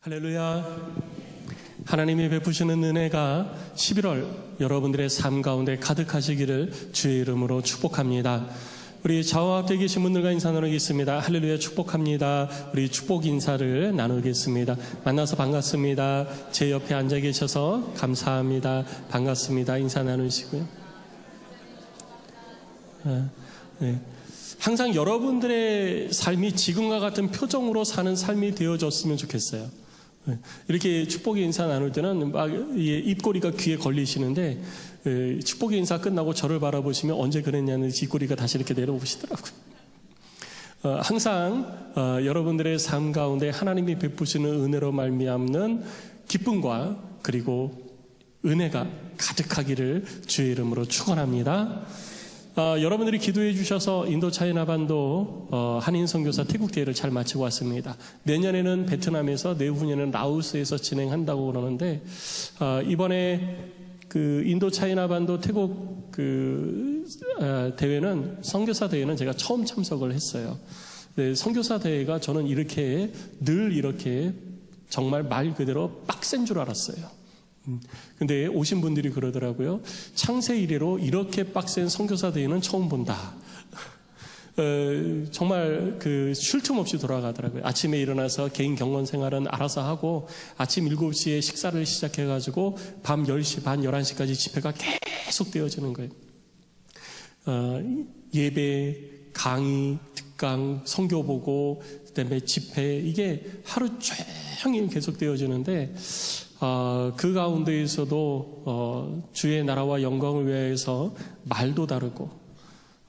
할렐루야. 하나님이 베푸시는 은혜가 11월 여러분들의 삶 가운데 가득하시기를 주의 이름으로 축복합니다. 우리 좌우 앞에 계신 분들과 인사 나누겠습니다. 할렐루야, 축복합니다. 우리 축복 인사를 나누겠습니다. 만나서 반갑습니다. 제 옆에 앉아 계셔서 감사합니다. 반갑습니다. 인사 나누시고요. 네. 항상 여러분들의 삶이 지금과 같은 표정으로 사는 삶이 되어졌으면 좋겠어요. 이렇게 축복의 인사 나눌 때는 막 입꼬리가 귀에 걸리시는데, 축복의 인사 끝나고 저를 바라보시면 언제 그랬냐는 입꼬리가 다시 이렇게 내려오시더라고요. 항상 여러분들의 삶 가운데 하나님이 베푸시는 은혜로 말미암는 기쁨과 그리고 은혜가 가득하기를 주의 이름으로 축원합니다. 여러분들이 기도해 주셔서 인도 차이나 반도 한인 선교사 태국 대회를 잘 마치고 왔습니다. 내년에는 베트남에서, 내후년에는 라오스에서 진행한다고 그러는데, 이번에 그 인도 차이나 반도 태국 대회는, 선교사 대회는 제가 처음 참석을 했어요. 네, 선교사 대회가 저는 늘 이렇게 정말 말 그대로 빡센 줄 알았어요. 근데 오신 분들이 그러더라고요. 창세 이래로 이렇게 빡센 선교사 대회는 처음 본다. 정말 쉴 틈 없이 돌아가더라고요. 아침에 일어나서 개인 경건 생활은 알아서 하고, 아침 7시에 식사를 시작해가지고 밤 10시 반, 11시까지 집회가 계속 되어지는 거예요. 예배, 강의, 특강, 선교 보고, 그다음에 집회, 이게 하루 종일 계속 되어지는데, 그 가운데에서도 주의 나라와 영광을 위하여서 말도 다르고,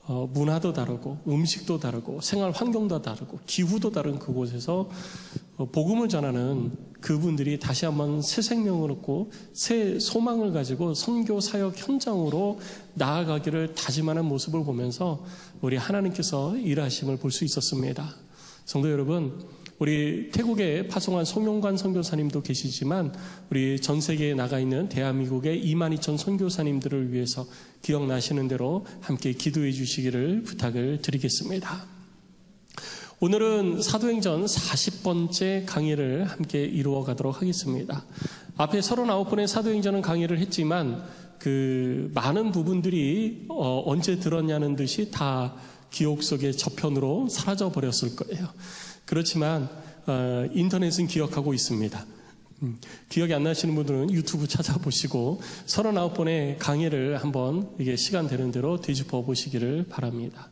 문화도 다르고, 음식도 다르고, 생활 환경도 다르고, 기후도 다른 그곳에서 복음을 전하는 그분들이 다시 한번 새 생명을 얻고 새 소망을 가지고 선교 사역 현장으로 나아가기를 다짐하는 모습을 보면서 우리 하나님께서 일하심을 볼 수 있었습니다. 성도 여러분, 우리 태국에 파송한 송용관 선교사님도 계시지만, 우리 전 세계에 나가 있는 대한민국의 22,000 선교사님들을 위해서 기억나시는 대로 함께 기도해 주시기를 부탁을 드리겠습니다. 오늘은 사도행전 40번째 강의를 함께 이루어 가도록 하겠습니다. 앞에 39번의 사도행전은 강의를 했지만, 많은 부분들이 언제 들었냐는 듯이 다 기억 속의 저편으로 사라져 버렸을 거예요. 그렇지만 인터넷은 기억하고 있습니다. 기억이 안 나시는 분들은 유튜브 찾아보시고 39번의 강의를 한번 이게 시간 되는 대로 되짚어 보시기를 바랍니다.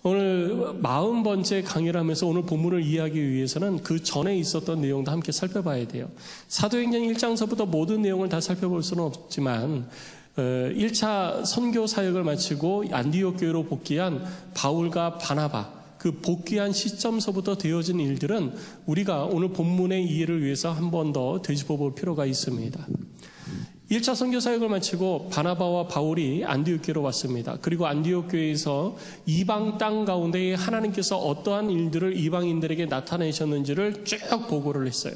오늘 40번째 강의를 하면서 오늘 본문을 이해하기 위해서는 그 전에 있었던 내용도 함께 살펴봐야 돼요. 사도행전 1장서부터 모든 내용을 다 살펴볼 수는 없지만, 1차 선교 사역을 마치고 안디옥 교회로 복귀한 바울과 바나바, 그 복귀한 시점서부터 되어진 일들은 우리가 오늘 본문의 이해를 위해서 한 번 더 되짚어 볼 필요가 있습니다. 1차 선교 사역을 마치고 바나바와 바울이 안디옥 교회로 왔습니다. 그리고 안디옥 교회에서 이방 땅 가운데 하나님께서 어떠한 일들을 이방인들에게 나타내셨는지를 쭉 보고를 했어요.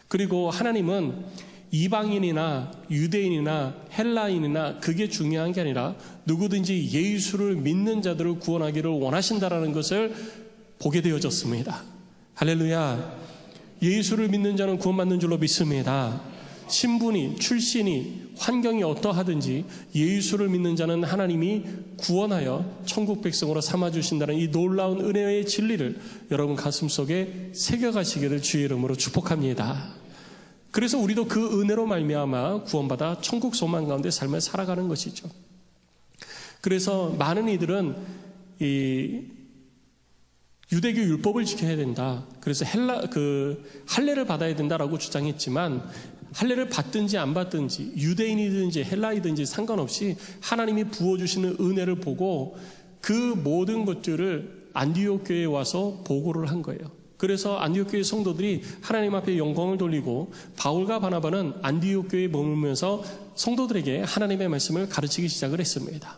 그리고 하나님은 이방인이나 유대인이나 헬라인이나 그게 중요한 게 아니라 누구든지 예수를 믿는 자들을 구원하기를 원하신다라는 것을 보게 되어졌습니다. 할렐루야. 예수를 믿는 자는 구원받는 줄로 믿습니다. 신분이, 출신이, 환경이 어떠하든지 예수를 믿는 자는 하나님이 구원하여 천국 백성으로 삼아주신다는 이 놀라운 은혜의 진리를 여러분 가슴속에 새겨가시기를 주의 이름으로 축복합니다. 그래서 우리도 그 은혜로 말미암아 구원받아 천국 소망 가운데 삶을 살아가는 것이죠. 그래서 많은 이들은 이 유대교 율법을 지켜야 된다. 그래서 할례를 받아야 된다라고 주장했지만, 할례를 받든지 안 받든지 유대인이든지 헬라이든지 상관없이 하나님이 부어주시는 은혜를 보고 그 모든 것들을 안디옥 교회에 와서 보고를 한 거예요. 그래서 안디옥 교회 성도들이 하나님 앞에 영광을 돌리고, 바울과 바나바는 안디옥 교회에 머물면서 성도들에게 하나님의 말씀을 가르치기 시작을 했습니다.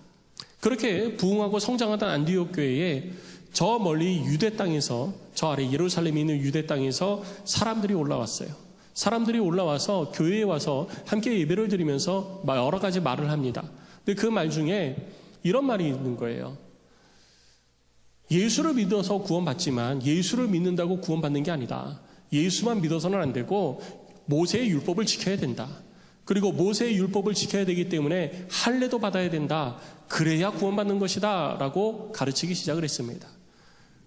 그렇게 부흥하고 성장하던 안디옥 교회에 저 멀리 유대 땅에서, 저 아래 예루살렘에 있는 유대 땅에서 사람들이 올라왔어요. 사람들이 올라와서 교회에 와서 함께 예배를 드리면서 여러 가지 말을 합니다. 근데 그 말 중에 이런 말이 있는 거예요. 예수를 믿어서 구원받지만 예수를 믿는다고 구원받는 게 아니다. 예수만 믿어서는 안 되고 모세의 율법을 지켜야 된다. 그리고 모세의 율법을 지켜야 되기 때문에 할례도 받아야 된다. 그래야 구원받는 것이다 라고 가르치기 시작을 했습니다.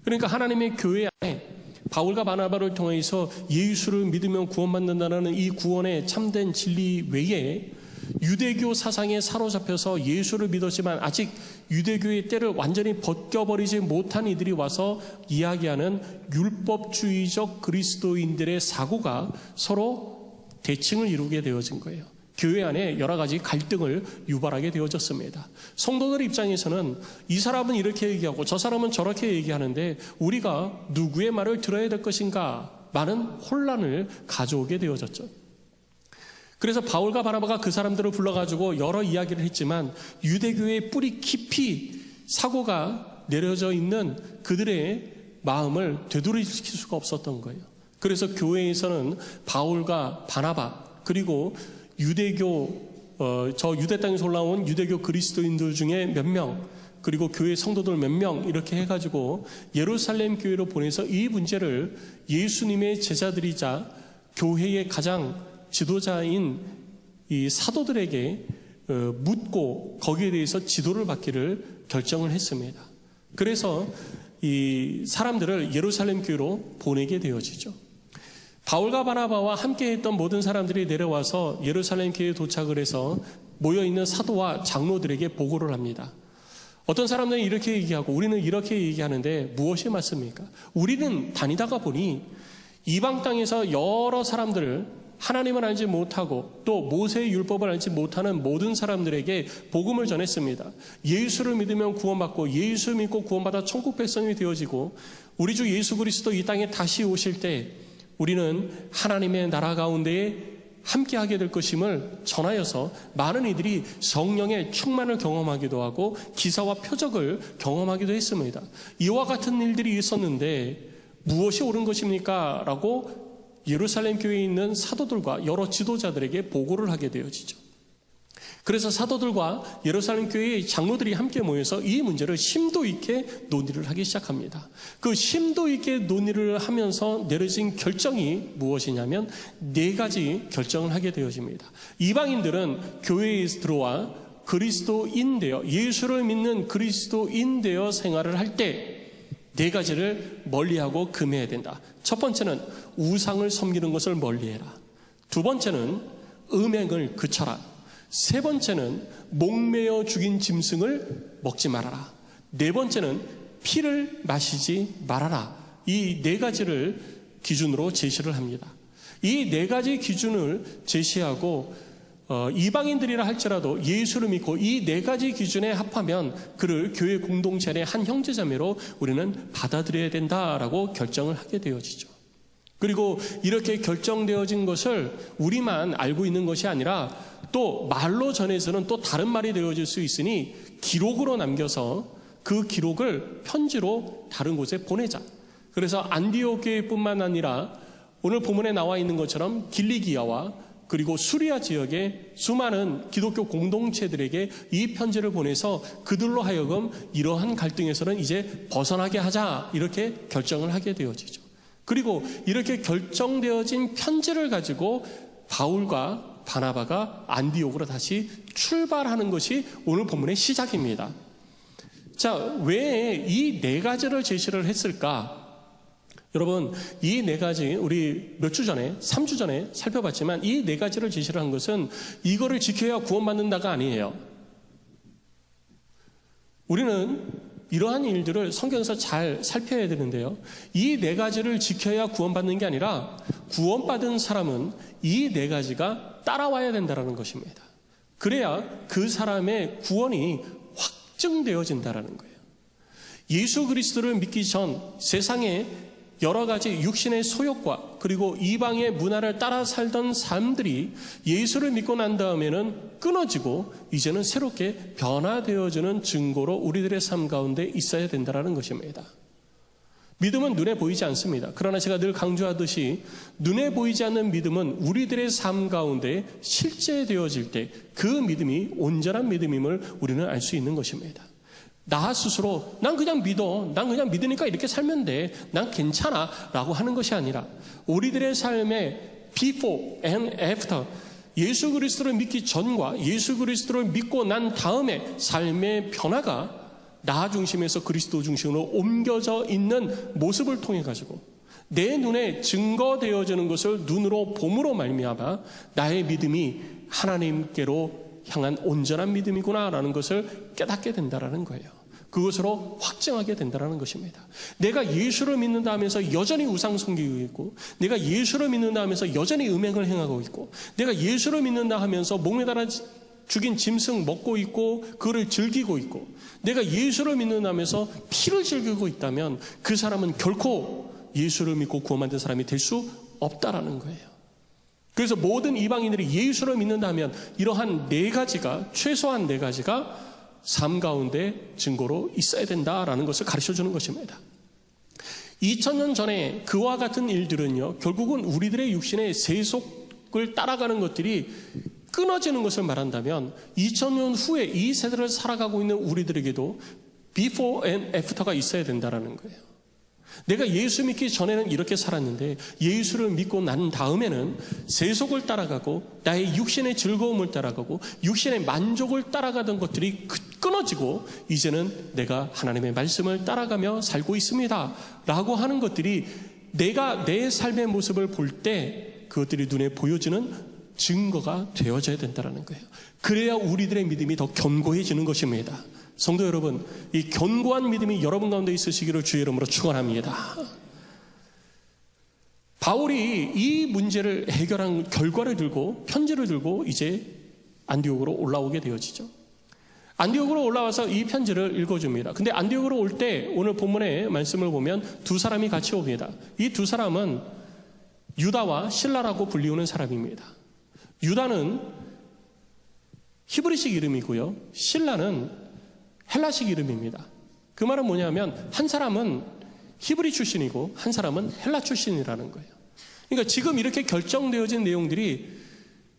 그러니까 하나님의 교회 안에 바울과 바나바를 통해서 예수를 믿으면 구원받는다는 이 구원의 참된 진리 외에 유대교 사상에 사로잡혀서 예수를 믿었지만 아직 유대교의 때를 완전히 벗겨버리지 못한 이들이 와서 이야기하는 율법주의적 그리스도인들의 사고가 서로 대칭을 이루게 되어진 거예요. 교회 안에 여러 가지 갈등을 유발하게 되어졌습니다. 성도들 입장에서는 이 사람은 이렇게 얘기하고 저 사람은 저렇게 얘기하는데 우리가 누구의 말을 들어야 될 것인가? 많은 혼란을 가져오게 되어졌죠. 그래서 바울과 바나바가 그 사람들을 불러가지고 여러 이야기를 했지만 유대교의 뿌리 깊이 사고가 내려져 있는 그들의 마음을 되돌이킬 수가 없었던 거예요. 그래서 교회에서는 바울과 바나바 그리고 유대교 저 유대 땅에서 올라온 유대교 그리스도인들 중에 몇 명 그리고 교회 성도들 몇 명 이렇게 해가지고 예루살렘 교회로 보내서 이 문제를 예수님의 제자들이자 교회의 가장 지도자인 이 사도들에게 묻고 거기에 대해서 지도를 받기를 결정을 했습니다. 그래서 이 사람들을 예루살렘 교회로 보내게 되어지죠. 바울과 바나바와 함께했던 모든 사람들이 내려와서 예루살렘 교회에 도착을 해서 모여있는 사도와 장로들에게 보고를 합니다. 어떤 사람들은 이렇게 얘기하고 우리는 이렇게 얘기하는데 무엇이 맞습니까? 우리는 다니다가 보니 이방 땅에서 여러 사람들을 하나님을 알지 못하고 또 모세의 율법을 알지 못하는 모든 사람들에게 복음을 전했습니다. 예수를 믿으면 구원받고 예수 믿고 구원받아 천국 백성이 되어지고 우리 주 예수 그리스도 이 땅에 다시 오실 때 우리는 하나님의 나라 가운데에 함께하게 될 것임을 전하여서 많은 이들이 성령의 충만을 경험하기도 하고 기사와 표적을 경험하기도 했습니다. 이와 같은 일들이 있었는데 무엇이 옳은 것입니까? 라고 예루살렘 교회에 있는 사도들과 여러 지도자들에게 보고를 하게 되어지죠. 그래서 사도들과 예루살렘 교회의 장로들이 함께 모여서 이 문제를 심도 있게 논의를 하기 시작합니다. 그 심도 있게 논의를 하면서 내려진 결정이 무엇이냐면 4가지 결정을 하게 되어집니다. 이방인들은 교회에 들어와 그리스도인 되어 예수를 믿는 그리스도인 되어 생활을 할 때 4가지를 멀리하고 금해야 된다. 첫 번째는 우상을 섬기는 것을 멀리해라. 2번째는 음행을 그쳐라. 3번째는 목매어 죽인 짐승을 먹지 말아라. 4번째는 피를 마시지 말아라. 이 4가지를 기준으로 제시를 합니다. 이 4가지 기준을 제시하고 이방인들이라 할지라도 예수를 믿고 이 4가지 기준에 합하면 그를 교회 공동체 안의 한 형제자매로 우리는 받아들여야 된다라고 결정을 하게 되어지죠. 그리고 이렇게 결정되어진 것을 우리만 알고 있는 것이 아니라 또 말로 전해서는 또 다른 말이 되어질 수 있으니 기록으로 남겨서 그 기록을 편지로 다른 곳에 보내자. 그래서 안디옥 교회뿐만 아니라 오늘 본문에 나와 있는 것처럼 길리기아와 그리고 수리아 지역의 수많은 기독교 공동체들에게 이 편지를 보내서 그들로 하여금 이러한 갈등에서는 이제 벗어나게 하자 이렇게 결정을 하게 되어지죠. 그리고 이렇게 결정되어진 편지를 가지고 바울과 바나바가 안디옥으로 다시 출발하는 것이 오늘 본문의 시작입니다. 자, 왜 이 4가지를 제시를 했을까? 여러분, 이 4가지 우리 몇 주 전에 3주 전에 살펴봤지만 이 4가지를 제시를 한 것은 이거를 지켜야 구원받는다가 아니에요. 우리는 이러한 일들을 성경에서 잘 살펴야 되는데요. 이 4가지를 지켜야 구원받는 게 아니라 구원받은 사람은 이 4가지가 따라와야 된다는 것입니다. 그래야 그 사람의 구원이 확증되어진다는 거예요. 예수 그리스도를 믿기 전 세상에 여러 가지 육신의 소욕과 그리고 이방의 문화를 따라 살던 사람들이 예수를 믿고 난 다음에는 끊어지고 이제는 새롭게 변화되어지는 증거로 우리들의 삶 가운데 있어야 된다는 것입니다. 믿음은 눈에 보이지 않습니다. 그러나 제가 늘 강조하듯이 눈에 보이지 않는 믿음은 우리들의 삶 가운데 실제되어질 때 그 믿음이 온전한 믿음임을 우리는 알 수 있는 것입니다. 나 스스로 난 그냥 믿어, 난 그냥 믿으니까 이렇게 살면 돼, 난 괜찮아 라고 하는 것이 아니라 우리들의 삶의 before and after, 예수 그리스도를 믿기 전과 예수 그리스도를 믿고 난 다음에 삶의 변화가 나 중심에서 그리스도 중심으로 옮겨져 있는 모습을 통해 가지고 내 눈에 증거되어지는 것을 눈으로 봄으로 말미암아 나의 믿음이 하나님께로 향한 온전한 믿음이구나 라는 것을 깨닫게 된다는 거예요. 그것으로 확증하게 된다는 것입니다. 내가 예수를 믿는다 하면서 여전히 우상 섬기고 있고, 내가 예수를 믿는다 하면서 여전히 음행을 행하고 있고, 내가 예수를 믿는다 하면서 목에 달아 죽인 짐승 먹고 있고 그를 즐기고 있고, 내가 예수를 믿는다 하면서 피를 즐기고 있다면 그 사람은 결코 예수를 믿고 구원받은 사람이 될 수 없다라는 거예요. 그래서 모든 이방인들이 예수를 믿는다 하면 이러한 네 가지가, 최소한 네 가지가 삶 가운데 증거로 있어야 된다라는 것을 가르쳐주는 것입니다. 2000년 전에 그와 같은 일들은요, 결국은 우리들의 육신의 세속을 따라가는 것들이 끊어지는 것을 말한다면 2000년 후에 이 세대를 살아가고 있는 우리들에게도 before and after가 있어야 된다는 거예요. 내가 예수 믿기 전에는 이렇게 살았는데 예수를 믿고 난 다음에는 세속을 따라가고 나의 육신의 즐거움을 따라가고 육신의 만족을 따라가던 것들이 끊어지고 이제는 내가 하나님의 말씀을 따라가며 살고 있습니다 라고 하는 것들이 내가 내 삶의 모습을 볼 때 그것들이 눈에 보여지는 증거가 되어져야 된다는 거예요. 그래야 우리들의 믿음이 더 견고해지는 것입니다. 성도 여러분, 이 견고한 믿음이 여러분 가운데 있으시기를 주의 이름으로 축원합니다. 바울이 이 문제를 해결한 결과를 들고 편지를 들고 이제 안디옥으로 올라오게 되어지죠. 안디옥으로 올라와서 이 편지를 읽어줍니다. 근데 안디옥으로 올 때 오늘 본문의 말씀을 보면 두 사람이 같이 옵니다. 이 두 사람은 유다와 실라라고 불리우는 사람입니다. 유다는 히브리식 이름이고요, 실라는 헬라식 이름입니다. 그 말은 뭐냐면 한 사람은 히브리 출신이고 한 사람은 헬라 출신이라는 거예요. 그러니까 지금 이렇게 결정되어진 내용들이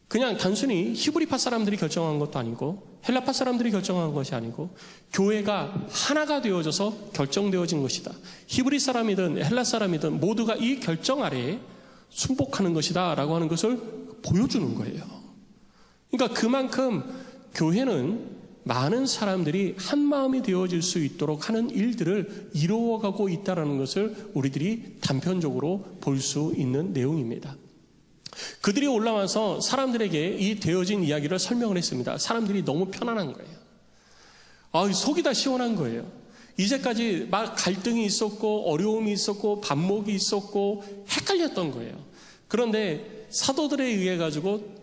그냥 단순히 히브리파 사람들이 결정한 것도 아니고 헬라파 사람들이 결정한 것이 아니고 교회가 하나가 되어져서 결정되어진 것이다. 히브리 사람이든 헬라 사람이든 모두가 이 결정 아래에 순복하는 것이다 라고 하는 것을 보여주는 거예요. 그러니까 그만큼 교회는 많은 사람들이 한 마음이 되어질 수 있도록 하는 일들을 이루어가고 있다는 것을 우리들이 단편적으로 볼 수 있는 내용입니다. 그들이 올라와서 사람들에게 이 되어진 이야기를 설명을 했습니다. 사람들이 너무 편안한 거예요. 속이 다 시원한 거예요. 이제까지 막 갈등이 있었고 어려움이 있었고 반목이 있었고 헷갈렸던 거예요. 그런데 사도들에 의해 가지고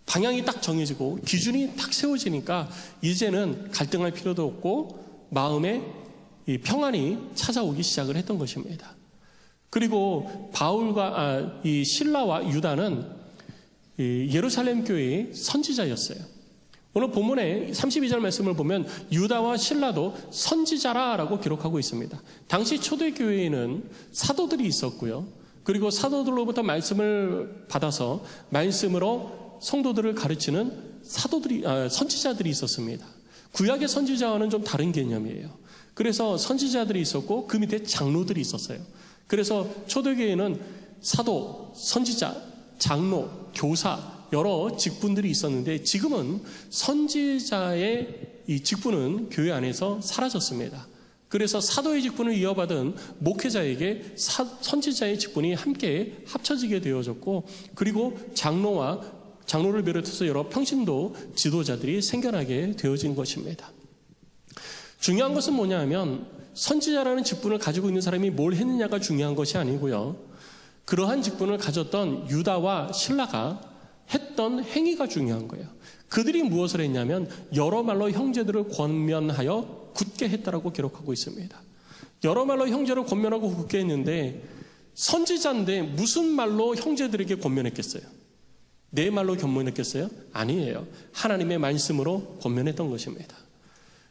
방향이 딱 정해지고 기준이 딱 세워지니까 이제는 갈등할 필요도 없고 마음에 이 평안이 찾아오기 시작을 했던 것입니다. 그리고 바울과 이 실라와 유다는 이 예루살렘 교회의 선지자였어요. 오늘 본문에 32절 말씀을 보면 유다와 실라도 선지자라고 기록하고 있습니다. 당시 초대교회에는 사도들이 있었고요. 그리고 사도들로부터 말씀을 받아서 말씀으로 성도들을 가르치는 선지자들이 있었습니다. 구약의 선지자와는 좀 다른 개념이에요. 그래서 선지자들이 있었고 그 밑에 장로들이 있었어요. 그래서 초대교회에는 사도, 선지자, 장로, 교사 여러 직분들이 있었는데 지금은 선지자의 이 직분은 교회 안에서 사라졌습니다. 그래서 사도의 직분을 이어받은 목회자에게 선지자의 직분이 함께 합쳐지게 되어졌고 그리고 장로를 비롯해서 여러 평신도 지도자들이 생겨나게 되어진 것입니다. 중요한 것은 뭐냐 하면 선지자라는 직분을 가지고 있는 사람이 뭘 했느냐가 중요한 것이 아니고요. 그러한 직분을 가졌던 유다와 실라가 했던 행위가 중요한 거예요. 그들이 무엇을 했냐면 여러 말로 형제들을 권면하여 굳게 했다라고 기록하고 있습니다. 여러 말로 형제를 권면하고 굳게 했는데 선지자인데 무슨 말로 형제들에게 권면했겠어요? 내 말로 권면했겠어요? 아니에요. 하나님의 말씀으로 권면했던 것입니다.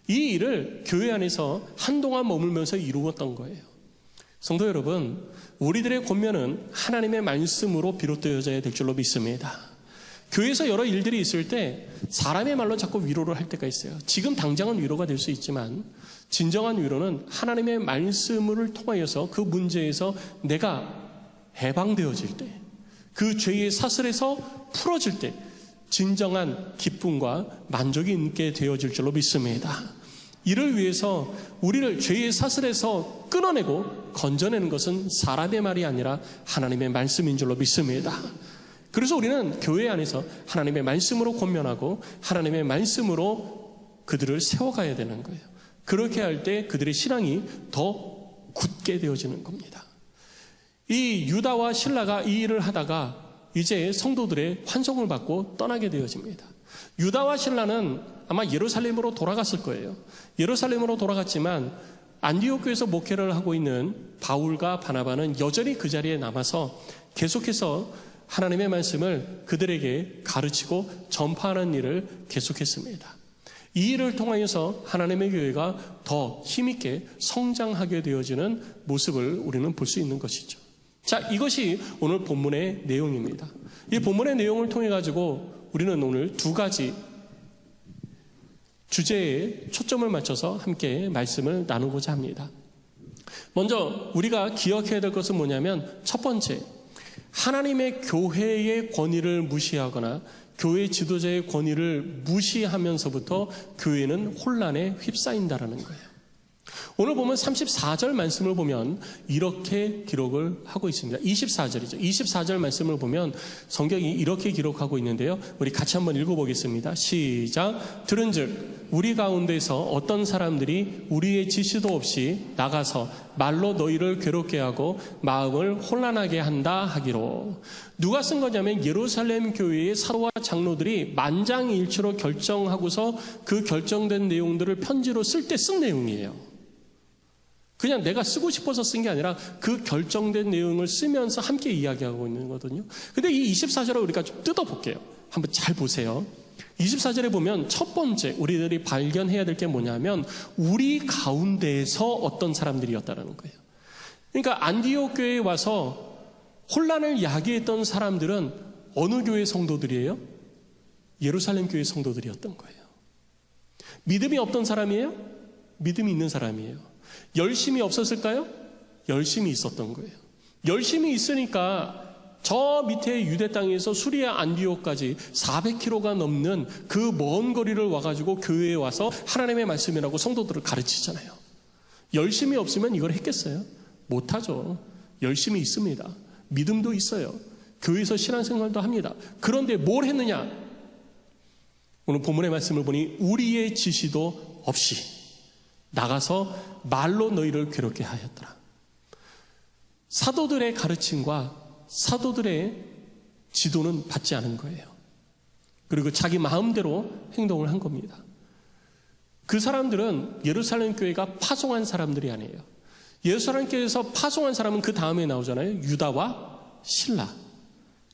이 일을 교회 안에서 한동안 머물면서 이루었던 거예요. 성도 여러분, 우리들의 권면은 하나님의 말씀으로 비롯되어져야 될 줄로 믿습니다. 교회에서 여러 일들이 있을 때 사람의 말로 자꾸 위로를 할 때가 있어요. 지금 당장은 위로가 될 수 있지만 진정한 위로는 하나님의 말씀을 통하여서 그 문제에서 내가 해방되어질 때, 그 죄의 사슬에서 풀어질 때 진정한 기쁨과 만족이 있게 되어질 줄로 믿습니다. 이를 위해서 우리를 죄의 사슬에서 끊어내고 건져내는 것은 사람의 말이 아니라 하나님의 말씀인 줄로 믿습니다. 그래서 우리는 교회 안에서 하나님의 말씀으로 권면하고 하나님의 말씀으로 그들을 세워가야 되는 거예요. 그렇게 할 때 그들의 신앙이 더 굳게 되어지는 겁니다. 이 유다와 실라가 이 일을 하다가 이제 성도들의 환송을 받고 떠나게 되어집니다. 유다와 실라는 아마 예루살렘으로 돌아갔을 거예요. 예루살렘으로 돌아갔지만 안디옥 교회에서 목회를 하고 있는 바울과 바나바는 여전히 그 자리에 남아서 계속해서 하나님의 말씀을 그들에게 가르치고 전파하는 일을 계속했습니다. 이 일을 통하여서 하나님의 교회가 더 힘있게 성장하게 되어지는 모습을 우리는 볼 수 있는 것이죠. 자, 이것이 오늘 본문의 내용입니다. 이 본문의 내용을 통해 가지고 우리는 오늘 두 가지 주제에 초점을 맞춰서 함께 말씀을 나누고자 합니다. 먼저 우리가 기억해야 될 것은 뭐냐면 첫 번째, 하나님의 교회의 권위를 무시하거나 교회 지도자의 권위를 무시하면서부터 교회는 혼란에 휩싸인다라는 거예요. 오늘 보면 34절 말씀을 보면 이렇게 기록을 하고 있습니다. 24절이죠. 24절 말씀을 보면 성경이 이렇게 기록하고 있는데요. 우리 같이 한번 읽어보겠습니다. 시작. 들은즉 우리 가운데서 어떤 사람들이 우리의 지시도 없이 나가서 말로 너희를 괴롭게 하고 마음을 혼란하게 한다 하기로. 누가 쓴 거냐면 예루살렘 교회의 사도와 장로들이 만장일치로 결정하고서 그 결정된 내용들을 편지로 쓸 때 쓴 내용이에요. 그냥 내가 쓰고 싶어서 쓴 게 아니라 그 결정된 내용을 쓰면서 함께 이야기하고 있는 거거든요. 근데 이 24절을 우리가 좀 뜯어볼게요. 한번 잘 보세요. 24절에 보면 첫 번째 우리들이 발견해야 될 게 뭐냐면 우리 가운데에서 어떤 사람들이었다는 거예요. 그러니까 안디옥 교회에 와서 혼란을 야기했던 사람들은 어느 교회 성도들이에요? 예루살렘 교회 성도들이었던 거예요. 믿음이 없던 사람이에요? 믿음이 있는 사람이에요. 열심이 없었을까요? 열심이 있었던 거예요. 열심이 있으니까 저 밑에 유대 땅에서 수리아 안디옥까지 400km가 넘는 그 먼 거리를 와가지고 교회에 와서 하나님의 말씀이라고 성도들을 가르치잖아요. 열심이 없으면 이걸 했겠어요? 못하죠. 열심이 있습니다. 믿음도 있어요. 교회에서 신앙생활도 합니다. 그런데 뭘 했느냐? 오늘 본문의 말씀을 보니 우리의 지시도 없이 나가서 말로 너희를 괴롭게 하였더라. 사도들의 가르침과 사도들의 지도는 받지 않은 거예요. 그리고 자기 마음대로 행동을 한 겁니다. 그 사람들은 예루살렘 교회가 파송한 사람들이 아니에요. 예루살렘 교회에서 파송한 사람은 그 다음에 나오잖아요. 유다와 실라.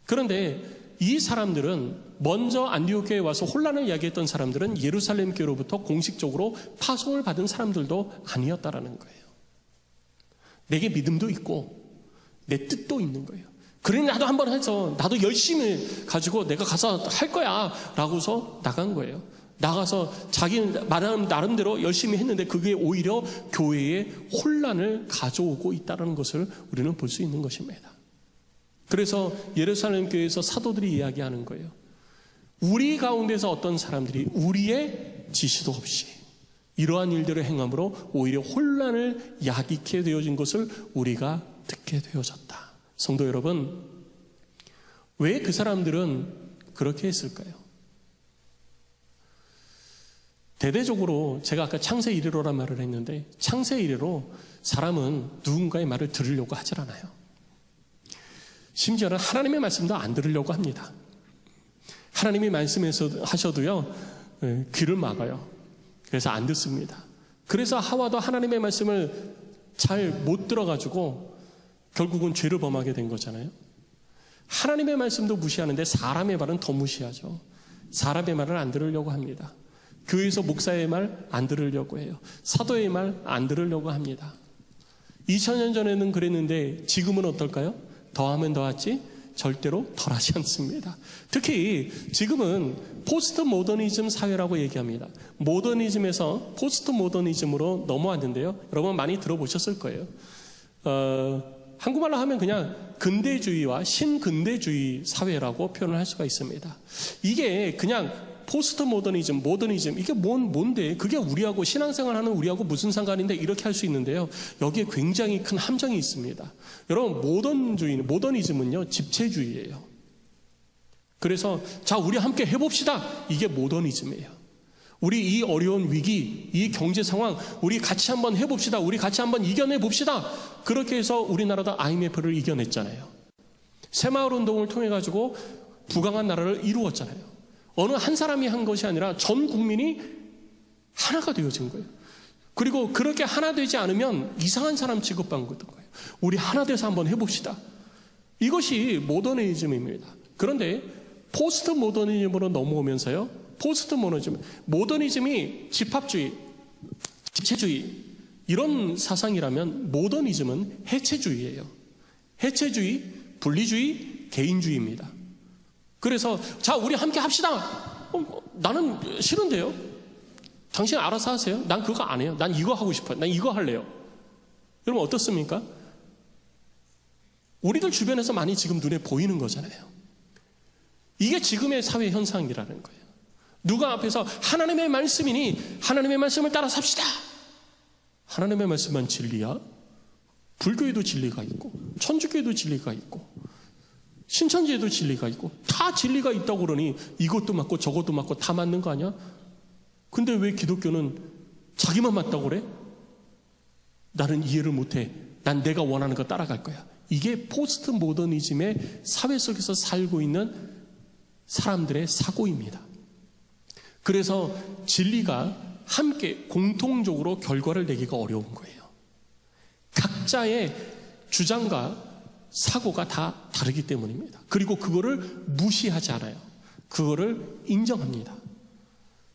그런데 이 사람들은 먼저 안디옥 교회에 와서 혼란을 야기했던 사람들은 예루살렘 교회로부터 공식적으로 파송을 받은 사람들도 아니었다라는 거예요. 내게 믿음도 있고 내 뜻도 있는 거예요. 그러니 나도 한번 해서 나도 열심히 가지고 내가 가서 할 거야 라고서 나간 거예요. 나가서 자기 나름대로 열심히 했는데 그게 오히려 교회에 혼란을 가져오고 있다는 것을 우리는 볼 수 있는 것입니다. 그래서 예루살렘 교회에서 사도들이 이야기하는 거예요. 우리 가운데서 어떤 사람들이 우리의 지시도 없이 이러한 일들을 행함으로 오히려 혼란을 야기케 되어진 것을 우리가 듣게 되어졌다. 성도 여러분, 왜 그 사람들은 그렇게 했을까요? 대대적으로 제가 아까 창세 1회로란 말을 했는데 창세 1회로 사람은 누군가의 말을 들으려고 하질 않아요. 심지어는 하나님의 말씀도 안 들으려고 합니다. 하나님이 말씀해서 하셔도요, 귀를 막아요. 그래서 안 듣습니다. 그래서 하와도 하나님의 말씀을 잘 못 들어가지고 결국은 죄를 범하게 된 거잖아요. 하나님의 말씀도 무시하는데 사람의 말은 더 무시하죠. 사람의 말을 안 들으려고 합니다. 교회에서 목사의 말 안 들으려고 해요. 사도의 말 안 들으려고 합니다. 2000년 전에는 그랬는데 지금은 어떨까요? 더하면 더하지 절대로 덜하지 않습니다. 특히 지금은 포스트 모더니즘 사회라고 얘기합니다. 모더니즘에서 포스트 모더니즘으로 넘어왔는데요. 여러분 많이 들어보셨을 거예요. 한국말로 하면 그냥 근대주의와 신근대주의 사회라고 표현을 할 수가 있습니다. 이게 그냥 포스트 모더니즘, 모더니즘, 이게 뭔데? 그게 우리하고 신앙생활하는 우리하고 무슨 상관인데 이렇게 할 수 있는데요. 여기에 굉장히 큰 함정이 있습니다. 여러분, 모더니즘은요, 집체주의예요. 그래서 자, 우리 함께 해봅시다. 이게 모더니즘이에요. 우리 이 어려운 위기, 이 경제 상황, 우리 같이 한번 해봅시다. 우리 같이 한번 이겨내봅시다. 그렇게 해서 우리나라도 IMF를 이겨냈잖아요. 새마을 운동을 통해 가지고 부강한 나라를 이루었잖아요. 어느 한 사람이 한 것이 아니라 전 국민이 하나가 되어진 거예요. 그리고 그렇게 하나 되지 않으면 이상한 사람 취급받는 거예요. 우리 하나 돼서 한번 해봅시다. 이것이 모더니즘입니다. 그런데 포스트 모더니즘으로 넘어오면서요. 포스트 모더니즘이 집합주의, 집체주의 이런 사상이라면 모더니즘은 해체주의예요. 해체주의, 분리주의, 개인주의입니다. 그래서 자, 우리 함께 합시다. 나는 싫은데요. 당신 알아서 하세요. 난 그거 안 해요. 난 이거 하고 싶어요. 난 이거 할래요. 여러분 어떻습니까? 우리들 주변에서 많이 지금 눈에 보이는 거잖아요. 이게 지금의 사회 현상이라는 거예요. 누가 앞에서 하나님의 말씀이니 하나님의 말씀을 따라 삽시다. 하나님의 말씀만 진리야? 불교에도 진리가 있고 천주교에도 진리가 있고 신천지에도 진리가 있고 다 진리가 있다고 그러니 이것도 맞고 저것도 맞고 다 맞는 거 아니야? 근데 왜 기독교는 자기만 맞다고 그래? 나는 이해를 못해. 난 내가 원하는 거 따라갈 거야. 이게 포스트 모더니즘의 사회 속에서 살고 있는 사람들의 사고입니다. 그래서 진리가 함께 공통적으로 결과를 내기가 어려운 거예요. 각자의 주장과 사고가 다 다르기 때문입니다. 그리고 그거를 무시하지 않아요. 그거를 인정합니다.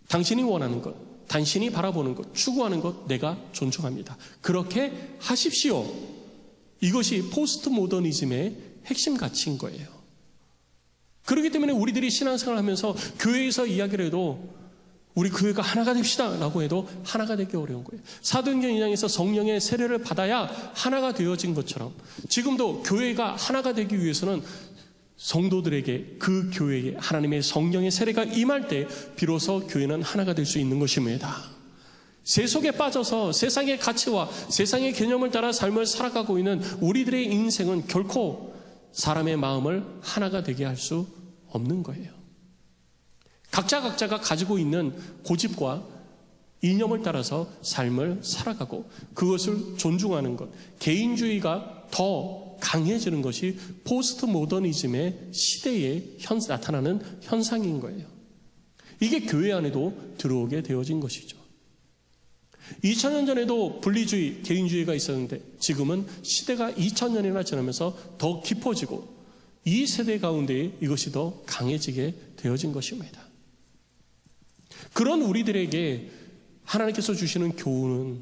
당신이 원하는 것, 당신이 바라보는 것, 추구하는 것 내가 존중합니다. 그렇게 하십시오. 이것이 포스트 모더니즘의 핵심 가치인 거예요. 그렇기 때문에 우리들이 신앙생활을 하면서 교회에서 이야기를 해도 우리 교회가 하나가 됩시다 라고 해도 하나가 되기 어려운 거예요. 사도행전 2장에서 성령의 세례를 받아야 하나가 되어진 것처럼 지금도 교회가 하나가 되기 위해서는 성도들에게 그 교회에 하나님의 성령의 세례가 임할 때 비로소 교회는 하나가 될 수 있는 것입니다. 세속에 빠져서 세상의 가치와 세상의 개념을 따라 삶을 살아가고 있는 우리들의 인생은 결코 사람의 마음을 하나가 되게 할 수 없는 거예요. 각자가 가지고 있는 고집과 이념을 따라서 삶을 살아가고 그것을 존중하는 것, 개인주의가 더 강해지는 것이 포스트 모더니즘의 시대에 나타나는 현상인 거예요. 이게 교회 안에도 들어오게 되어진 것이죠. 2000년 전에도 분리주의, 개인주의가 있었는데 지금은 시대가 2000년이나 지나면서 더 깊어지고 이 세대 가운데 이것이 더 강해지게 되어진 것입니다. 그런 우리들에게 하나님께서 주시는 교훈은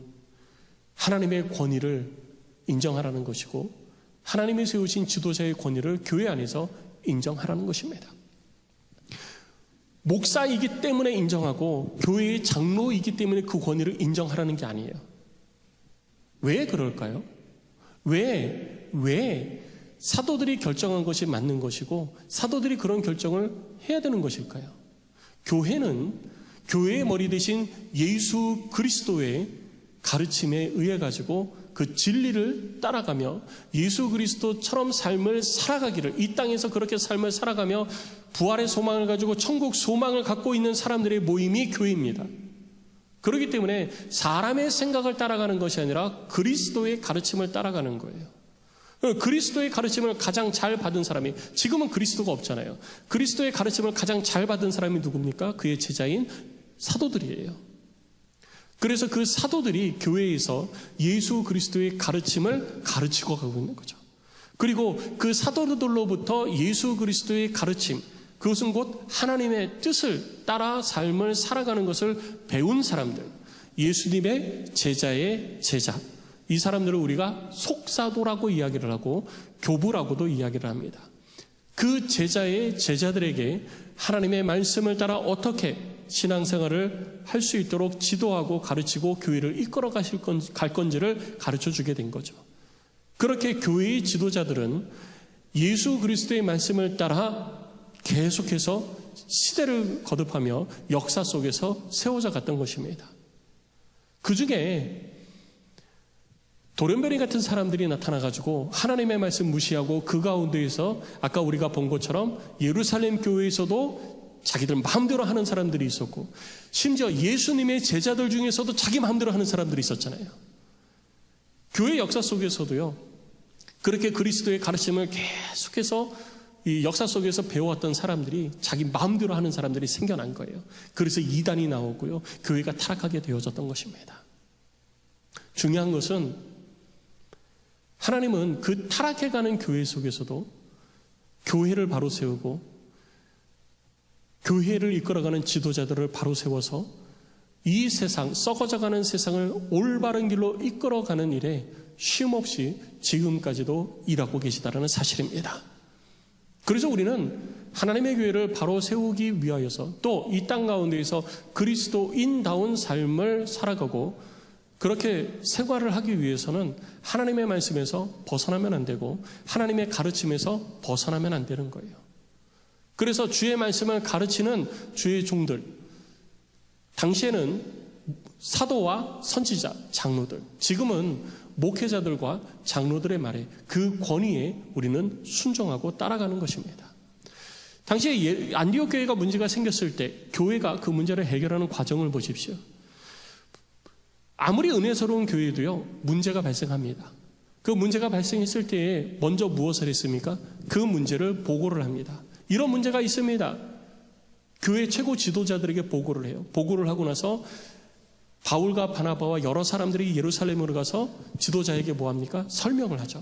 하나님의 권위를 인정하라는 것이고 하나님이 세우신 지도자의 권위를 교회 안에서 인정하라는 것입니다. 목사이기 때문에 인정하고 교회의 장로이기 때문에 그 권위를 인정하라는 게 아니에요. 왜 그럴까요? 왜 사도들이 결정한 것이 맞는 것이고 사도들이 그런 결정을 해야 되는 것일까요? 교회는 교회의 머리 대신 예수 그리스도의 가르침에 의해 가지고 그 진리를 따라가며 예수 그리스도처럼 삶을 살아가기를, 이 땅에서 그렇게 삶을 살아가며 부활의 소망을 가지고 천국 소망을 갖고 있는 사람들의 모임이 교회입니다. 그렇기 때문에 사람의 생각을 따라가는 것이 아니라 그리스도의 가르침을 따라가는 거예요. 그리스도의 가르침을 가장 잘 받은 사람이, 지금은 그리스도가 없잖아요. 그리스도의 가르침을 가장 잘 받은 사람이 누굽니까? 그의 제자인 사도들이에요. 그래서 그 사도들이 교회에서 예수 그리스도의 가르침을 가르치고 가고 있는 거죠. 그리고 그 사도들로부터 예수 그리스도의 가르침, 그것은 곧 하나님의 뜻을 따라 삶을 살아가는 것을 배운 사람들, 예수님의 제자의 제자, 이 사람들을 우리가 속사도라고 이야기를 하고 교부라고도 이야기를 합니다. 그 제자들에게 하나님의 말씀을 따라 어떻게 신앙생활을 할 수 있도록 지도하고 가르치고 교회를 이끌어 갈 건지를 가르쳐 주게 된 거죠. 그렇게 교회의 지도자들은 예수 그리스도의 말씀을 따라 계속해서 시대를 거듭하며 역사 속에서 세워져 갔던 것입니다. 그 중에 돌연변이 같은 사람들이 나타나가지고 하나님의 말씀 무시하고 그 가운데에서 아까 우리가 본 것처럼 예루살렘 교회에서도 자기들 마음대로 하는 사람들이 있었고, 심지어 예수님의 제자들 중에서도 자기 마음대로 하는 사람들이 있었잖아요. 교회 역사 속에서도요, 그렇게 그리스도의 가르침을 계속해서 이 역사 속에서 배워왔던 사람들이 자기 마음대로 하는 사람들이 생겨난 거예요. 그래서 이단이 나오고요, 교회가 타락하게 되어졌던 것입니다. 중요한 것은 하나님은 그 타락해가는 교회 속에서도 교회를 바로 세우고 교회를 이끌어가는 지도자들을 바로 세워서 이 세상, 썩어져가는 세상을 올바른 길로 이끌어가는 일에 쉼없이 지금까지도 일하고 계시다는 사실입니다. 그래서 우리는 하나님의 교회를 바로 세우기 위하여서 또 이 땅 가운데에서 그리스도인다운 삶을 살아가고 그렇게 생활을 하기 위해서는 하나님의 말씀에서 벗어나면 안 되고 하나님의 가르침에서 벗어나면 안 되는 거예요. 그래서 주의 말씀을 가르치는 주의 종들, 당시에는 사도와 선지자, 장로들, 지금은 목회자들과 장로들의 말에 그 권위에 우리는 순종하고 따라가는 것입니다. 당시에 안디옥 교회가 문제가 생겼을 때 교회가 그 문제를 해결하는 과정을 보십시오. 아무리 은혜스러운 교회도요, 문제가 발생합니다. 그 문제가 발생했을 때에 먼저 무엇을 했습니까? 그 문제를 보고를 합니다. 이런 문제가 있습니다. 교회 최고 지도자들에게 보고를 해요. 보고를 하고 나서 바울과 바나바와 여러 사람들이 예루살렘으로 가서 지도자에게 뭐합니까? 설명을 하죠.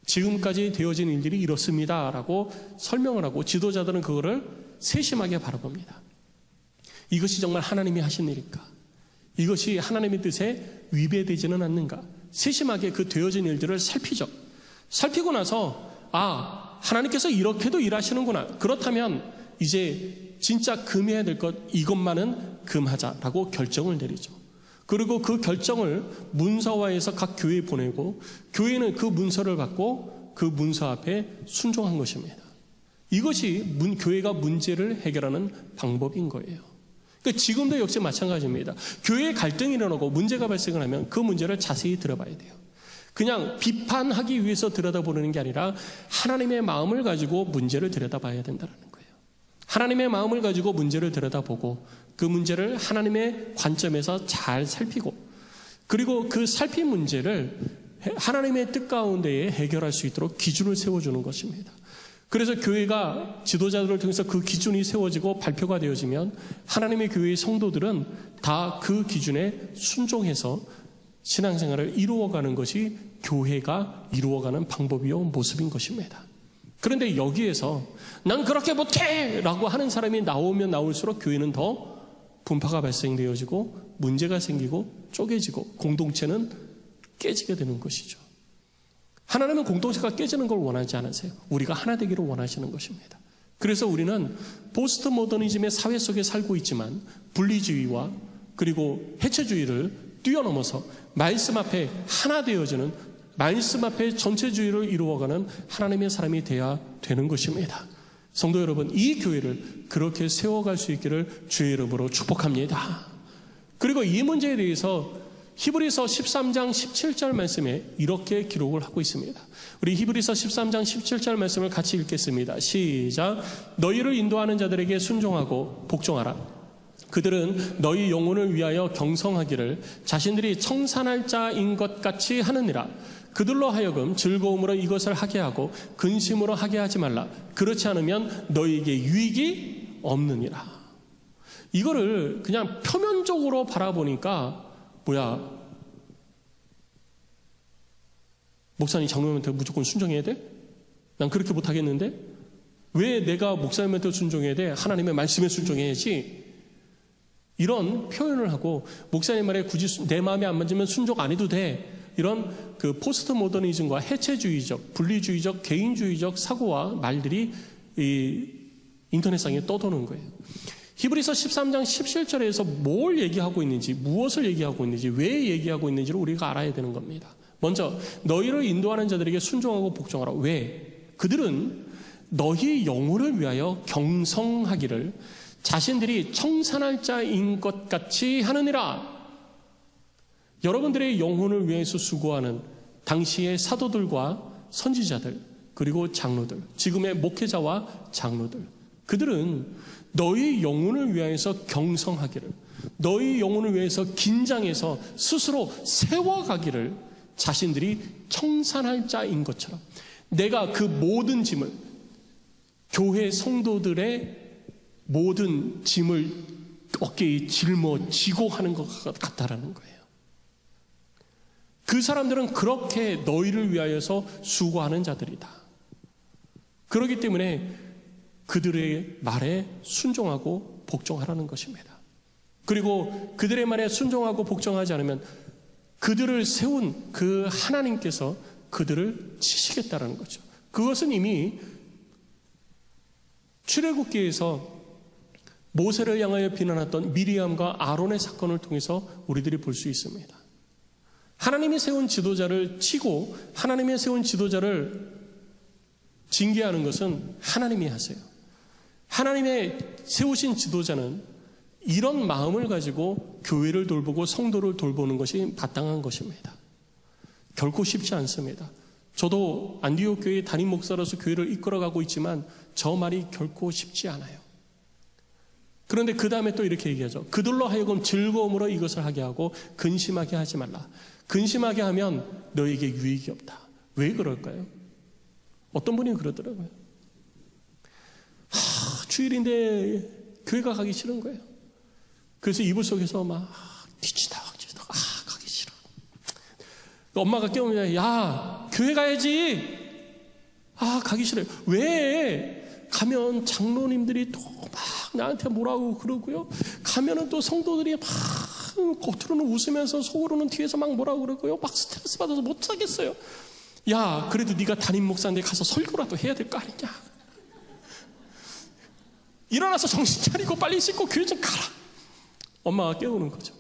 지금까지 되어진 일들이 이렇습니다 라고 설명을 하고 지도자들은 그거를 세심하게 바라봅니다. 이것이 정말 하나님이 하신 일일까? 이것이 하나님의 뜻에 위배되지는 않는가? 세심하게 그 되어진 일들을 살피죠. 살피고 나서 하나님께서 이렇게도 일하시는구나. 그렇다면 이제 진짜 금해야 될 것 이것만은 금하자라고 결정을 내리죠. 그리고 그 결정을 문서화해서 각 교회에 보내고 교회는 그 문서를 받고 그 문서 앞에 순종한 것입니다. 이것이 교회가 문제를 해결하는 방법인 거예요. 그러니까 지금도 역시 마찬가지입니다. 교회에 갈등이 일어나고 문제가 발생을 하면 그 문제를 자세히 들어봐야 돼요. 그냥 비판하기 위해서 들여다보는 게 아니라 하나님의 마음을 가지고 문제를 들여다봐야 된다는 거예요. 하나님의 마음을 가지고 문제를 들여다보고 그 문제를 하나님의 관점에서 잘 살피고 그리고 그 살핀 문제를 하나님의 뜻 가운데에 해결할 수 있도록 기준을 세워주는 것입니다. 그래서 교회가 지도자들을 통해서 그 기준이 세워지고 발표가 되어지면 하나님의 교회의 성도들은 다 그 기준에 순종해서 신앙생활을 이루어가는 것이 교회가 이루어가는 방법이요 모습인 것입니다. 그런데 여기에서 난 그렇게 못해! 라고 하는 사람이 나오면 나올수록 교회는 더 분파가 발생되어지고 문제가 생기고 쪼개지고 공동체는 깨지게 되는 것이죠. 하나님은 공동체가 깨지는 걸 원하지 않으세요. 우리가 하나 되기를 원하시는 것입니다. 그래서 우리는 포스트 모더니즘의 사회 속에 살고 있지만 분리주의와 그리고 해체주의를 뛰어넘어서 말씀 앞에 하나 되어지는 말씀 앞에 전체주의를 이루어가는 하나님의 사람이 되어야 되는 것입니다. 성도 여러분, 이 교회를 그렇게 세워갈 수 있기를 주의 이름으로 축복합니다. 그리고 이 문제에 대해서 히브리서 13장 17절 말씀에 이렇게 기록을 하고 있습니다. 우리 히브리서 13장 17절 말씀을 같이 읽겠습니다. 시작. 너희를 인도하는 자들에게 순종하고 복종하라. 그들은 너희 영혼을 위하여 경성하기를 자신들이 청산할 자인 것 같이 하느니라. 그들로 하여금 즐거움으로 이것을 하게 하고 근심으로 하게 하지 말라. 그렇지 않으면 너희에게 유익이 없느니라. 이거를 그냥 표면적으로 바라보니까 목사님 장로님한테 무조건 순종해야 돼? 난 그렇게 못하겠는데? 왜 내가 목사님한테 순종해야 돼? 하나님의 말씀에 순종해야지. 이런 표현을 하고 목사님 말에 굳이 내 마음에 안 맞으면 순종 안 해도 돼. 이런 그 포스트 모더니즘과 해체주의적, 분리주의적, 개인주의적 사고와 말들이 이 인터넷상에 떠도는 거예요. 히브리서 13장 17절에서 뭘 얘기하고 있는지, 무엇을 얘기하고 있는지, 왜 얘기하고 있는지를 우리가 알아야 되는 겁니다. 먼저 너희를 인도하는 자들에게 순종하고 복종하라. 왜? 그들은 너희 영혼을 위하여 경성하기를 자신들이 청산할 자인 것 같이 하느니라. 여러분들의 영혼을 위해서 수고하는 당시의 사도들과 선지자들, 그리고 장로들, 지금의 목회자와 장로들, 그들은 너희 영혼을 위하여서 경성하기를, 너희 영혼을 위해서 긴장해서 스스로 세워가기를 자신들이 청산할 자인 것처럼, 내가 그 모든 짐을, 교회 성도들의 모든 짐을 어깨에 짊어지고 하는 것 같다라는 거예요. 그 사람들은 그렇게 너희를 위하여서 수고하는 자들이다. 그렇기 때문에 그들의 말에 순종하고 복종하라는 것입니다. 그리고 그들의 말에 순종하고 복종하지 않으면 그들을 세운 그 하나님께서 그들을 치시겠다라는 거죠. 그것은 이미 출애굽기에서 모세를 향하여 비난했던 미리암과 아론의 사건을 통해서 우리들이 볼 수 있습니다. 하나님이 세운 지도자를 치고 하나님이 세운 지도자를 징계하는 것은 하나님이 하세요. 하나님의 세우신 지도자는 이런 마음을 가지고 교회를 돌보고 성도를 돌보는 것이 마땅한 것입니다. 결코 쉽지 않습니다. 저도 안디옥 교회 담임 목사로서 교회를 이끌어가고 있지만 저 말이 결코 쉽지 않아요. 그런데 그 다음에 또 이렇게 얘기하죠. 그들로 하여금 즐거움으로 이것을 하게 하고 근심하게 하지 말라. 근심하게 하면 너에게 유익이 없다. 왜 그럴까요? 어떤 분이 그러더라고요. 주일인데 교회가 가기 싫은 거예요. 그래서 이불 속에서 막 뒤치다 가기 싫어. 엄마가 깨우면 야 교회 가야지. 가기 싫어요. 왜? 가면 장로님들이 또 막 나한테 뭐라고 그러고요. 가면은 또 성도들이 막 겉으로는 웃으면서 속으로는 뒤에서 막 뭐라고 그러고요. 막 스트레스 받아서 못 사겠어요. 야 그래도 네가 담임 목사인데 가서 설교라도 해야 될 거 아니냐. 일어나서 정신 차리고 빨리 씻고 교회 좀 가라. 엄마가 깨우는 거죠.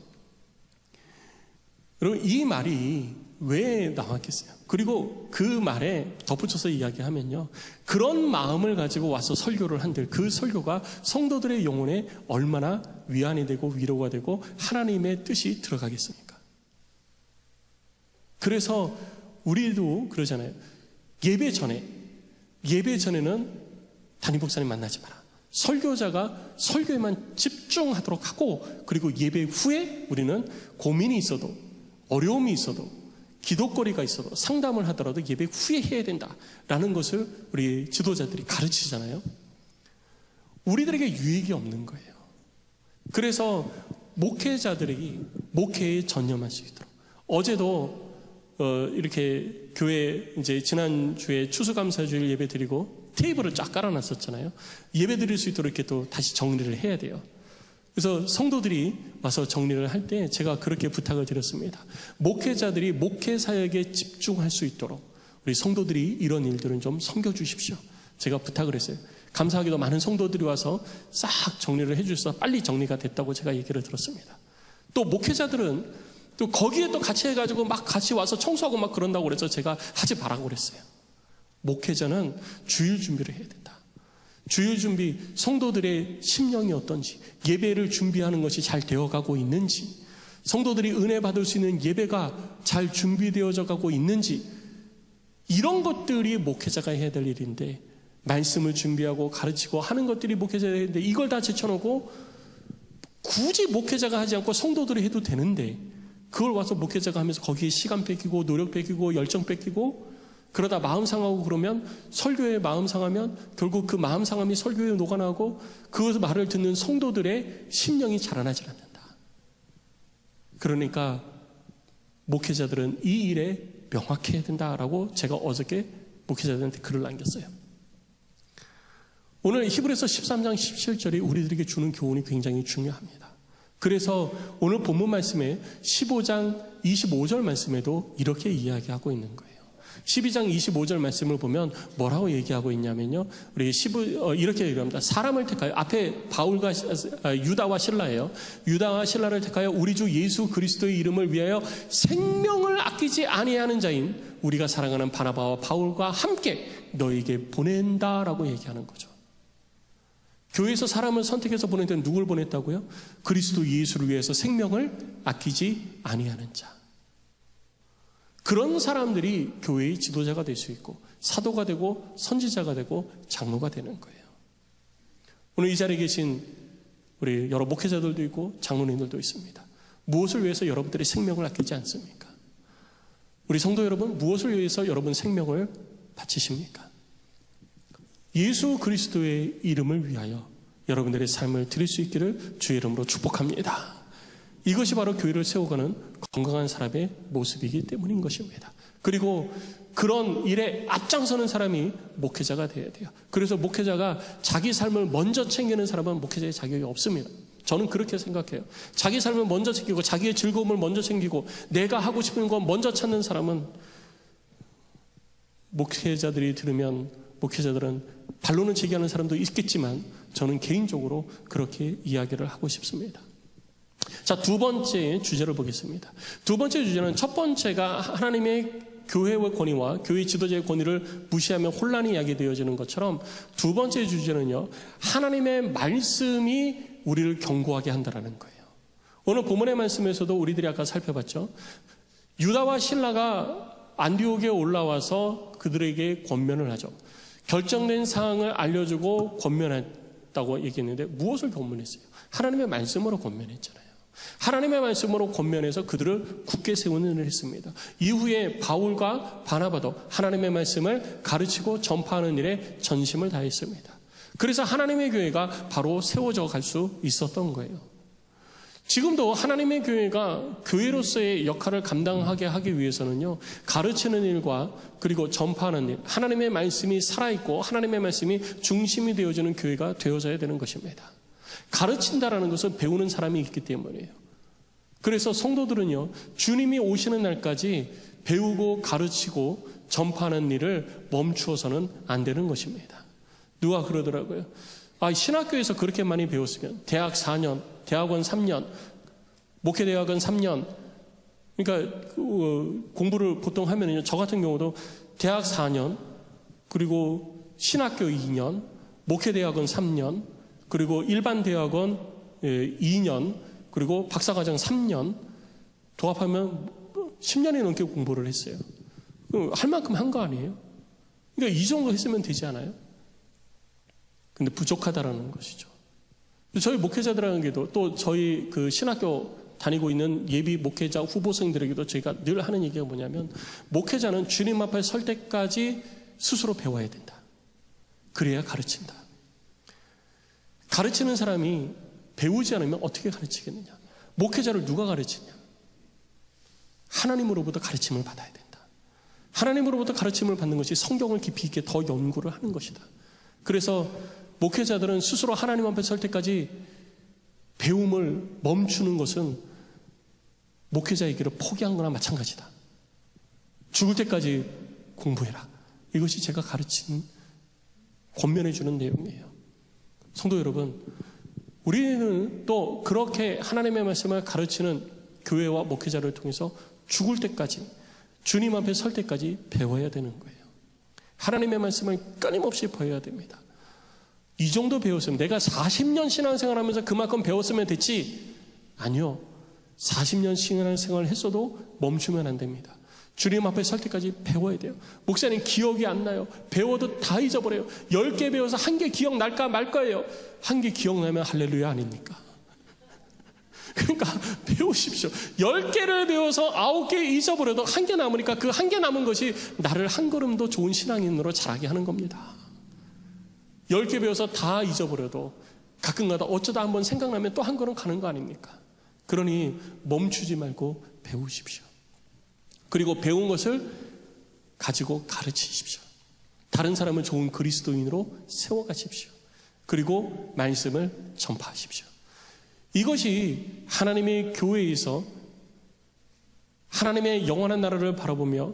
여러분 이 말이 왜 나왔겠어요? 그리고 그 말에 덧붙여서 이야기하면요, 그런 마음을 가지고 와서 설교를 한들 그 설교가 성도들의 영혼에 얼마나 위안이 되고 위로가 되고 하나님의 뜻이 들어가겠습니까? 그래서 우리도 그러잖아요. 예배 전에는 담임 목사님 만나지 마라. 설교자가 설교에만 집중하도록 하고, 그리고 예배 후에 우리는 고민이 있어도 어려움이 있어도 기도거리가 있어도 상담을 하더라도 예배 후에 해야 된다라는 것을 우리 지도자들이 가르치잖아요. 우리들에게 유익이 없는 거예요. 그래서 목회자들이 목회에 전념할 수 있도록, 어제도 이렇게 교회 이제 지난주에 추수감사주일 예배 드리고 테이블을 쫙 깔아놨었잖아요. 예배 드릴 수 있도록 이렇게 또 다시 정리를 해야 돼요. 그래서 성도들이 와서 정리를 할 때 제가 그렇게 부탁을 드렸습니다. 목회자들이 목회 사역에 집중할 수 있도록 우리 성도들이 이런 일들은 좀 섬겨주십시오. 제가 부탁을 했어요. 감사하게도 많은 성도들이 와서 싹 정리를 해주셔서 빨리 정리가 됐다고 제가 얘기를 들었습니다. 또 목회자들은 또 거기에 또 같이 해가지고 막 같이 와서 청소하고 막 그런다고 그래서 제가 하지 말라고 그랬어요. 목회자는 주일 준비를 해야 된다. 주일 준비, 성도들의 심령이 어떤지, 예배를 준비하는 것이 잘 되어가고 있는지, 성도들이 은혜 받을 수 있는 예배가 잘 준비되어져 가고 있는지, 이런 것들이 목회자가 해야 될 일인데, 말씀을 준비하고 가르치고 하는 것들이 목회자가 해야 되는데 이걸 다 제쳐놓고 굳이 목회자가 하지 않고 성도들이 해도 되는데 그걸 와서 목회자가 하면서 거기에 시간 뺏기고 노력 뺏기고 열정 뺏기고 그러다 마음 상하고 그러면, 설교에 마음 상하면 결국 그 마음 상함이 설교에 녹아나고 그 말을 듣는 성도들의 심령이 자라나지 않는다. 그러니까 목회자들은 이 일에 명확해야 된다라고 제가 어저께 목회자들한테 글을 남겼어요. 오늘 히브리서 13장 17절이 우리들에게 주는 교훈이 굉장히 중요합니다. 그래서 오늘 본문 말씀에 15장 25절 말씀에도 이렇게 이야기하고 있는 거예요. 12장 25절 말씀을 보면 뭐라고 얘기하고 있냐면요. 우리 이렇게 얘기합니다. 사람을 택하여, 앞에 바울과 유다와 실라예요. 유다와 실라를 택하여 우리 주 예수 그리스도의 이름을 위하여 생명을 아끼지 아니하는 자인 우리가 사랑하는 바나바와 바울과 함께 너에게 보낸다라고 얘기하는 거죠. 교회에서 사람을 선택해서 보낼 때는 누굴 보냈다고요? 그리스도 예수를 위해서 생명을 아끼지 아니하는 자. 그런 사람들이 교회의 지도자가 될 수 있고 사도가 되고 선지자가 되고 장로가 되는 거예요. 오늘 이 자리에 계신 우리 여러 목회자들도 있고 장로님들도 있습니다. 무엇을 위해서 여러분들이 생명을 아끼지 않습니까? 우리 성도 여러분, 무엇을 위해서 여러분 생명을 바치십니까? 예수 그리스도의 이름을 위하여 여러분들의 삶을 드릴 수 있기를 주의 이름으로 축복합니다. 이것이 바로 교회를 세워가는 건강한 사람의 모습이기 때문인 것입니다. 그리고 그런 일에 앞장서는 사람이 목회자가 되어야 돼요. 그래서 목회자가 자기 삶을 먼저 챙기는 사람은 목회자의 자격이 없습니다. 저는 그렇게 생각해요. 자기 삶을 먼저 챙기고 자기의 즐거움을 먼저 챙기고 내가 하고 싶은 거 먼저 찾는 사람은 목회자들이 들으면 목회자들은 반론을 제기하는 사람도 있겠지만 저는 개인적으로 그렇게 이야기를 하고 싶습니다. 자, 두 번째 주제를 보겠습니다. 두 번째 주제는 첫 번째가 하나님의 교회의 권위와 교회 지도자의 권위를 무시하면 혼란이 야기되어지는 것처럼 두 번째 주제는요, 하나님의 말씀이 우리를 경고하게 한다라는 거예요. 오늘 본문의 말씀에서도 우리들이 아까 살펴봤죠. 유다와 실라가 안디옥에 올라와서 그들에게 권면을 하죠. 결정된 사항을 알려주고 권면했다고 얘기했는데 무엇을 권면했어요? 하나님의 말씀으로 권면했잖아요. 하나님의 말씀으로 권면해서 그들을 굳게 세우는 일을 했습니다. 이후에 바울과 바나바도 하나님의 말씀을 가르치고 전파하는 일에 전심을 다했습니다. 그래서 하나님의 교회가 바로 세워져 갈 수 있었던 거예요. 지금도 하나님의 교회가 교회로서의 역할을 감당하게 하기 위해서는요, 가르치는 일과 그리고 전파하는 일, 하나님의 말씀이 살아있고 하나님의 말씀이 중심이 되어지는 교회가 되어져야 되는 것입니다. 가르친다라는 것은 배우는 사람이 있기 때문이에요. 그래서 성도들은요, 주님이 오시는 날까지 배우고 가르치고 전파하는 일을 멈추어서는 안 되는 것입니다. 누가 그러더라고요. 신학교에서 그렇게 많이 배웠으면 대학 4년, 대학원 3년, 목회대학원 3년, 그러니까 공부를 보통 하면요, 저 같은 경우도 대학 4년, 그리고 신학교 2년, 목회대학원 3년, 그리고 일반 대학원 2년, 그리고 박사과정 3년, 도합하면 10년이 넘게 공부를 했어요. 할 만큼 한 거 아니에요? 그러니까 이 정도 했으면 되지 않아요? 근데 부족하다라는 것이죠. 저희 목회자들에게도 또 저희 그 신학교 다니고 있는 예비 목회자 후보생들에게도 저희가 늘 하는 얘기가 뭐냐면, 목회자는 주님 앞에 설 때까지 스스로 배워야 된다. 그래야 가르친다. 가르치는 사람이 배우지 않으면 어떻게 가르치겠느냐? 목회자를 누가 가르치냐? 하나님으로부터 가르침을 받아야 된다. 하나님으로부터 가르침을 받는 것이 성경을 깊이 있게 더 연구를 하는 것이다. 그래서 목회자들은 스스로 하나님 앞에 설 때까지 배움을 멈추는 것은 목회자의 길을 포기한 거나 마찬가지다. 죽을 때까지 공부해라. 이것이 제가 가르친, 권면해 주는 내용이에요. 성도 여러분, 우리는 또 그렇게 하나님의 말씀을 가르치는 교회와 목회자를 통해서 죽을 때까지, 주님 앞에 설 때까지 배워야 되는 거예요. 하나님의 말씀을 끊임없이 배워야 됩니다. 이 정도 배웠으면, 내가 40년 신앙생활하면서 그만큼 배웠으면 됐지. 아니요. 40년 신앙생활을 했어도 멈추면 안 됩니다. 주님 앞에 설 때까지 배워야 돼요. 목사님 기억이 안 나요. 배워도 다 잊어버려요. 10개 배워서 1개 기억날까 말 거예요. 1개 기억나면 할렐루야 아닙니까? 그러니까 배우십시오. 10개를 배워서 9개 잊어버려도 1개 남으니까 그 1개 남은 것이 나를 한 걸음 더 좋은 신앙인으로 자라게 하는 겁니다. 10개 배워서 다 잊어버려도 가끔가다 어쩌다 한번 생각나면 또 한 걸음 가는 거 아닙니까? 그러니 멈추지 말고 배우십시오. 그리고 배운 것을 가지고 가르치십시오. 다른 사람을 좋은 그리스도인으로 세워가십시오. 그리고 말씀을 전파하십시오. 이것이 하나님의 교회에서 하나님의 영원한 나라를 바라보며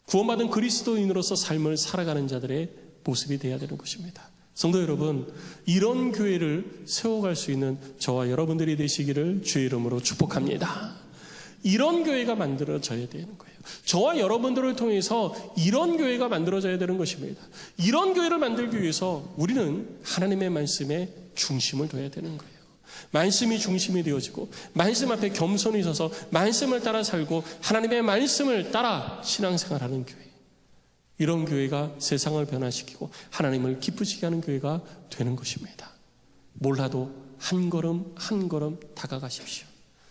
구원받은 그리스도인으로서 삶을 살아가는 자들의 모습이 되어야 되는 것입니다. 성도 여러분, 이런 교회를 세워갈 수 있는 저와 여러분들이 되시기를 주의 이름으로 축복합니다. 이런 교회가 만들어져야 되는 거예요. 저와 여러분들을 통해서 이런 교회가 만들어져야 되는 것입니다. 이런 교회를 만들기 위해서 우리는 하나님의 말씀에 중심을 둬야 되는 거예요. 말씀이 중심이 되어지고 말씀 앞에 겸손히 서서 말씀을 따라 살고 하나님의 말씀을 따라 신앙생활하는 교회, 이런 교회가 세상을 변화시키고 하나님을 기쁘시게 하는 교회가 되는 것입니다. 몰라도 한 걸음 한 걸음 다가가십시오.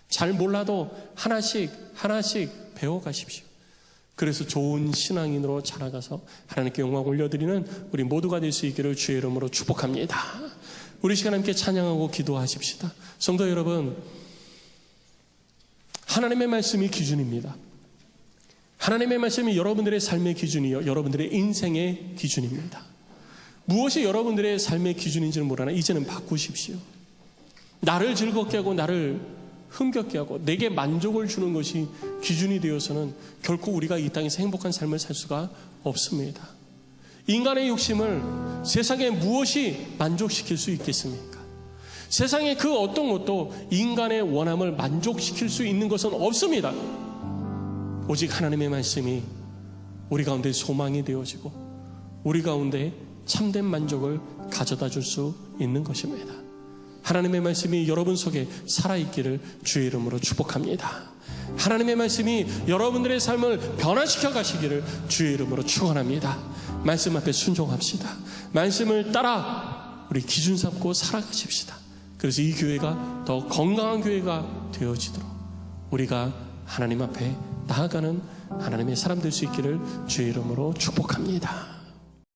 잘 몰라도 하나씩 하나씩 배워가십시오. 그래서 좋은 신앙인으로 자라가서 하나님께 영광 올려드리는 우리 모두가 될 수 있기를 주의 이름으로 축복합니다. 우리 시간 함께 찬양하고 기도하십시다. 성도 여러분, 하나님의 말씀이 기준입니다. 하나님의 말씀이 여러분들의 삶의 기준이요, 여러분들의 인생의 기준입니다. 무엇이 여러분들의 삶의 기준인지는 모르나 이제는 바꾸십시오. 나를 즐겁게 하고 나를 흥겹게 하고 내게 만족을 주는 것이 기준이 되어서는 결코 우리가 이 땅에서 행복한 삶을 살 수가 없습니다. 인간의 욕심을 세상에 무엇이 만족시킬 수 있겠습니까? 세상의 그 어떤 것도 인간의 원함을 만족시킬 수 있는 것은 없습니다. 오직 하나님의 말씀이 우리 가운데 소망이 되어지고 우리 가운데 참된 만족을 가져다 줄 수 있는 것입니다. 하나님의 말씀이 여러분 속에 살아있기를 주의 이름으로 축복합니다. 하나님의 말씀이 여러분들의 삶을 변화시켜 가시기를 주의 이름으로 축원합니다. 말씀 앞에 순종합시다. 말씀을 따라 우리 기준 삼고 살아가십시다. 그래서 이 교회가 더 건강한 교회가 되어지도록 우리가 하나님 앞에 나아가는 하나님의 사람 될 수 있기를 주의 이름으로 축복합니다.